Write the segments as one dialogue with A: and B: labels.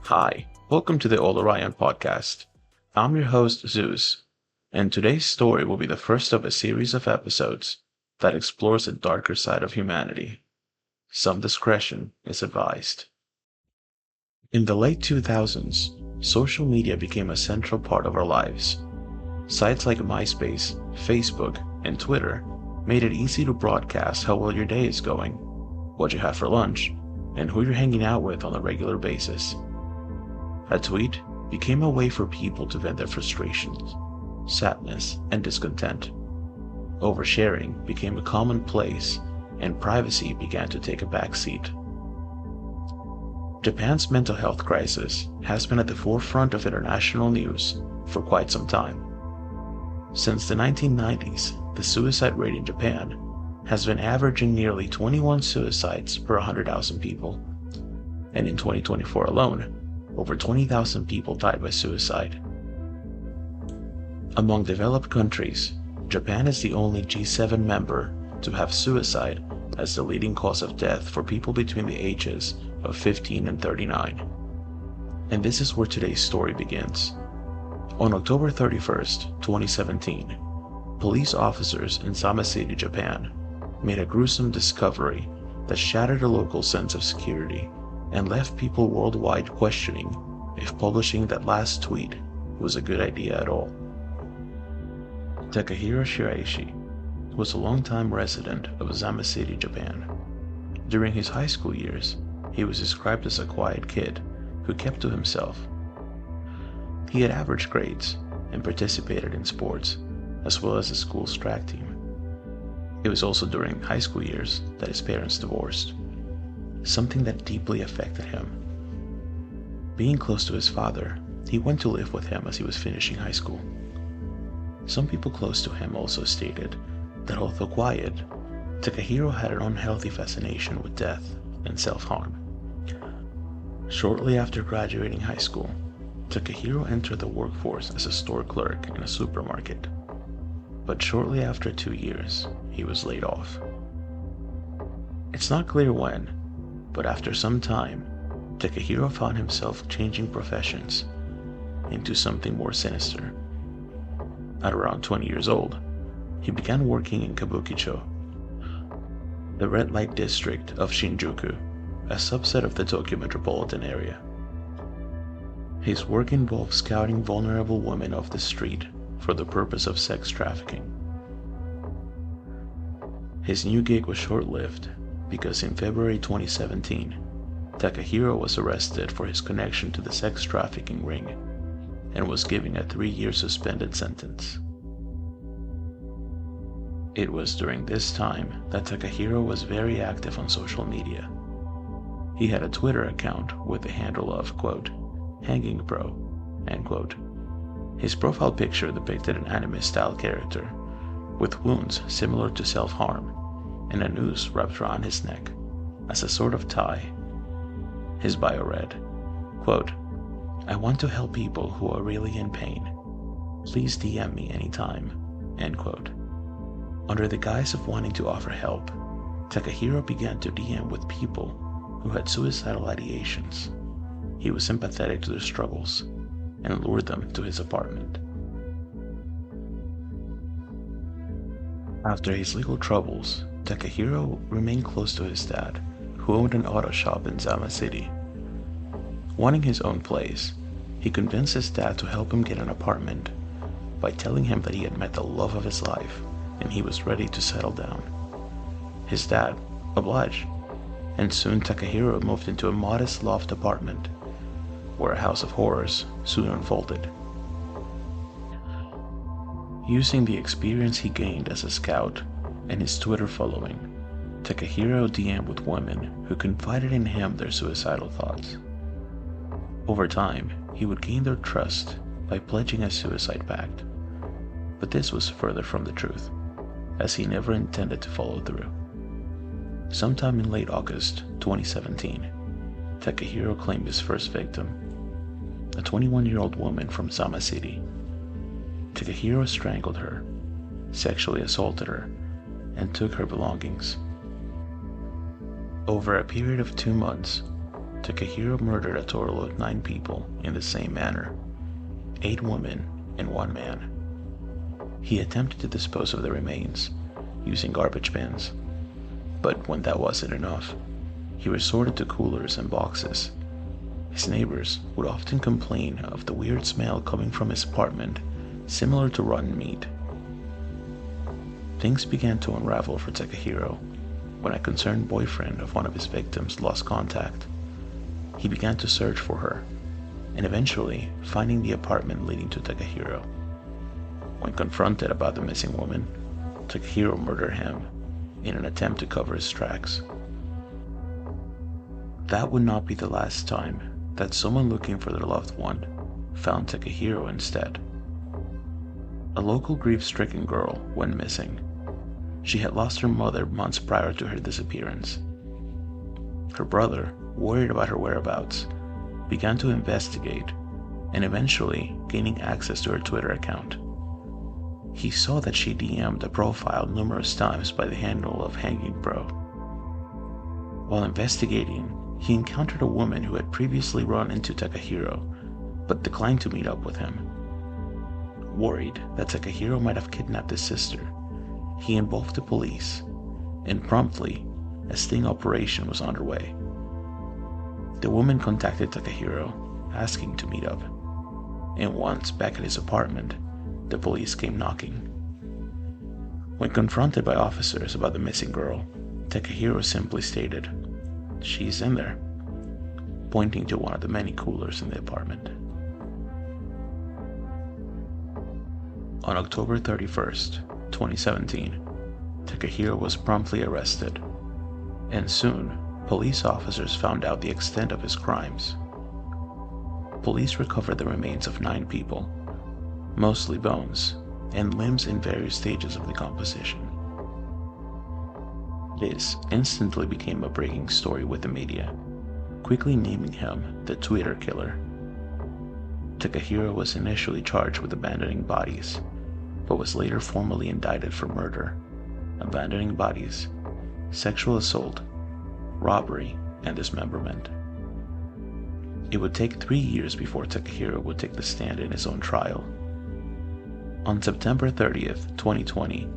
A: Hi, welcome to the All Orion podcast. I'm your host, Zeus, and today's story will be the first of a series of episodes that explores the darker side of humanity. Some discretion is advised. In the late 2000s, social media became a central part of our lives. Sites like MySpace, Facebook, and Twitter made it easy to broadcast how well your day is going, what you have for lunch, and who you're hanging out with on a regular basis. A tweet became a way for people to vent their frustrations, sadness, and discontent. Oversharing became a commonplace, and privacy began to take a backseat. Japan's mental health crisis has been at the forefront of international news for quite some time. Since the 1990s, the suicide rate in Japan has been averaging nearly 21 suicides per 100,000 people, and in 2024 alone, over 20,000 people died by suicide. Among developed countries, Japan is the only G7 member to have suicide as the leading cause of death for people between the ages of 15 and 39. And this is where today's story begins. On October 31st, 2017, police officers in Zama City, Japan, made a gruesome discovery that shattered a local sense of security and left people worldwide questioning if publishing that last tweet was a good idea at all. Takahiro Hiraishi was a longtime resident of Zama City, Japan. During his high school years, he was described as a quiet kid who kept to himself. He had average grades and participated in sports, as well as the school's track team. It was also during high school years that his parents divorced, something that deeply affected him. Being close to his father, he went to live with him as he was finishing high school. Some people close to him also stated that although quiet, Takahiro had an unhealthy fascination with death and self-harm. Shortly after graduating high school, Takahiro entered the workforce as a store clerk in a supermarket. But shortly after 2 years, he was laid off. It's not clear when, but after some time, Takahiro found himself changing professions into something more sinister. At around 20 years old, he began working in Kabukicho, the red light district of Shinjuku, a subset of the Tokyo metropolitan area. His work involved scouting vulnerable women off the street for the purpose of sex trafficking. His new gig was short-lived because in February 2017, Takahiro was arrested for his connection to the sex trafficking ring and was given a 3-year suspended sentence. It was during this time that Takahiro was very active on social media. He had a Twitter account with the handle of, quote, hanging pro, end quote. His profile picture depicted an anime-style character with wounds similar to self-harm and a noose wrapped around his neck as a sort of tie. His bio read, quote, I want to help people who are really in pain. Please DM me anytime, end quote. Under the guise of wanting to offer help, Takahiro began to DM with people who had suicidal ideations. He was sympathetic to their struggles and lured them to his apartment. After his legal troubles, Takahiro remained close to his dad, who owned an auto shop in Zama City. Wanting his own place, he convinced his dad to help him get an apartment by telling him that he had met the love of his life and he was ready to settle down. His dad obliged, and soon Takahiro moved into a modest loft apartment where a house of horrors soon unfolded. Using the experience he gained as a scout and his Twitter following, Takahiro DM'd with women who confided in him their suicidal thoughts. Over time, he would gain their trust by pledging a suicide pact, but this was further from the truth, as he never intended to follow through. Sometime in late August 2017, Takahiro claimed his first victim, a 21-year-old woman from Zama City. Takahiro strangled her, sexually assaulted her, and took her belongings. Over a period of 2 months, Takahiro murdered a total of 9 people in the same manner, 8 women and 1 man. He attempted to dispose of the remains using garbage bins, but when that wasn't enough, he resorted to coolers and boxes. His neighbors would often complain of the weird smell coming from his apartment, similar to rotten meat. Things began to unravel for Takahiro when a concerned boyfriend of one of his victims lost contact. He began to search for her, and eventually finding the apartment leading to Takahiro. When confronted about the missing woman, Takahiro murdered him in an attempt to cover his tracks. That would not be the last time that someone looking for their loved one found Takahiro instead. A local grief-stricken girl went missing. She had lost her mother months prior to her disappearance. Her brother, worried about her whereabouts, began to investigate and eventually gaining access to her Twitter account. He saw that she DM'd a profile numerous times by the handle of Hanging Bro. While investigating, he encountered a woman who had previously run into Takahiro, but declined to meet up with him. Worried that Takahiro might have kidnapped his sister, he involved the police, and promptly, a sting operation was underway. The woman contacted Takahiro, asking to meet up, and once back at his apartment, the police came knocking. When confronted by officers about the missing girl, Takahiro simply stated, "She's in there," pointing to one of the many coolers in the apartment. On October 31st, 2017, Takahiro was promptly arrested, and soon, police officers found out the extent of his crimes. Police recovered the remains of 9 people, mostly bones, and limbs in various stages of decomposition. This instantly became a breaking story with the media, quickly naming him the Twitter killer. Takahiro was initially charged with abandoning bodies, but was later formally indicted for murder, abandoning bodies, sexual assault, robbery, and dismemberment. It would take 3 years before Takahiro would take the stand in his own trial. On September 30th, 2020,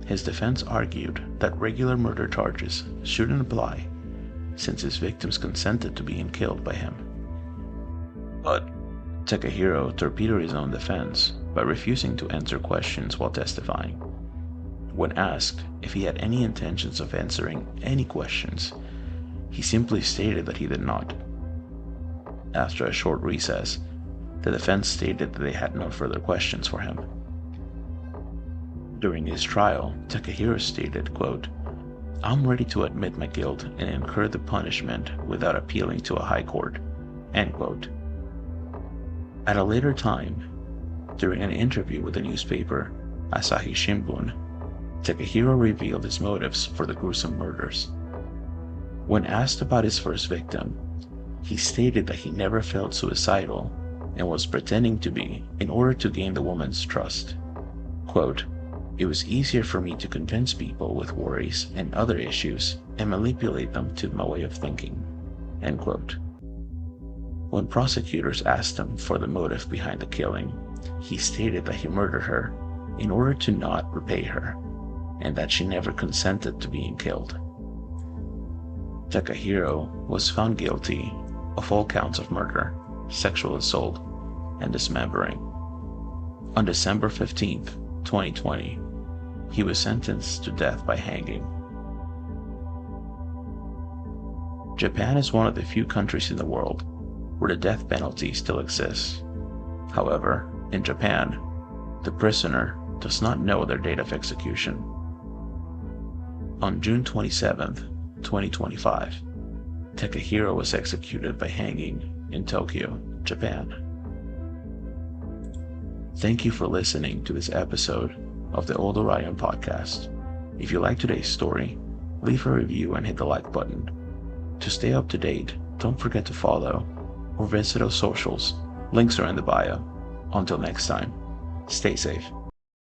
A: his defense argued that regular murder charges shouldn't apply since his victims consented to being killed by him. But Takahiro torpedoed his own defense by refusing to answer questions while testifying. When asked if he had any intentions of answering any questions, he simply stated that he did not. After a short recess, the defense stated that they had no further questions for him. During his trial, Takahiro stated, quote, "I'm ready to admit my guilt and incur the punishment without appealing to a high court," end quote. At a later time, during an interview with the newspaper Asahi Shimbun, Takahiro revealed his motives for the gruesome murders. When asked about his first victim, he stated that he never felt suicidal and was pretending to be in order to gain the woman's trust. Quote, "It was easier for me to convince people with worries and other issues and manipulate them to my way of thinking," end quote. When prosecutors asked him for the motive behind the killing, he stated that he murdered her in order to not repay her, and that she never consented to being killed. Takahiro was found guilty of all counts of murder, sexual assault, and dismembering. On December 15th, 2020, he was sentenced to death by hanging. Japan is one of the few countries in the world where the death penalty still exists. However, in Japan, the prisoner does not know their date of execution. On June 27th, 2025, Takahiro was executed by hanging in Tokyo, Japan. Thank you for listening to this episode of the Old Orion podcast. If you like today's story, leave a review and hit the like button. To stay up to date, don't forget to follow or visit our socials. Links are in the bio. Until next time, stay safe.